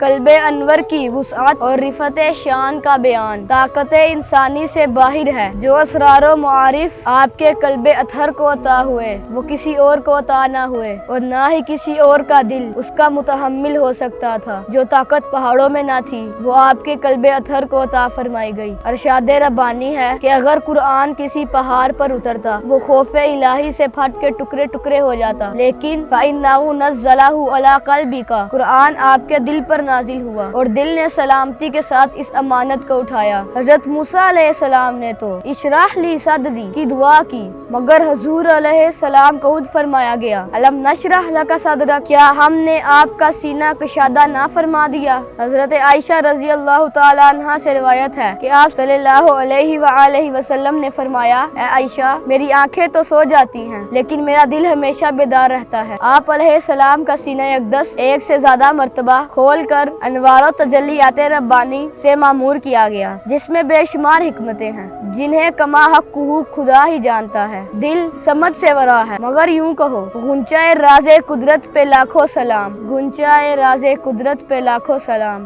قلب انور کی وسعت اور رفعت شان کا بیان طاقت انسانی سے باہر ہے۔ جو اسرار و معارف آپ کے قلب اطہر کو عطا ہوئے وہ کسی اور کو عطا نہ ہوئے، اور نہ ہی کسی اور کا دل اس کا متحمل ہو سکتا تھا۔ جو طاقت پہاڑوں میں نہ تھی وہ آپ کے قلب اطہر کو عطا فرمائی گئی۔ ارشاد ربانی ہے کہ اگر قرآن کسی پہاڑ پر اترتا وہ خوف الہی سے پھٹ کے ٹکڑے ٹکڑے ہو جاتا، لیکن فَإِنَّهُ نَزَّلَهُ عَلَى قَلْبِكَ، قرآن آپ کے دل پر نازل ہوا اور دل نے سلامتی کے ساتھ اس امانت کو اٹھایا۔ حضرت موسیٰ علیہ السلام نے تو اشرح لی صدری کی دعا کی، مگر حضور علیہ السلام کو خود فرمایا گیا الم نشرح لک صدرک، کیا ہم نے آپ کا سینہ کشادہ نہ فرما دیا؟ حضرت عائشہ رضی اللہ تعالی عنہا سے روایت ہے کہ آپ صلی اللہ علیہ وآلہ وسلم نے فرمایا، اے عائشہ میری آنکھیں تو سو جاتی ہیں لیکن میرا دل ہمیشہ بیدار رہتا ہے۔ آپ علیہ السلام کا سینہ اقدس ایک سے زیادہ مرتبہ کھول کر انوار و تجلیات ربانی سے معمور کیا گیا، جس میں بے شمار حکمتیں ہیں جنہیں کما حق خدا ہی جانتا ہے۔ دل سمجھ سے ورا ہے، مگر یوں کہو غنچۂ راز قدرت پہ لاکھوں سلام، غنچۂ راز قدرت پہ لاکھوں سلام۔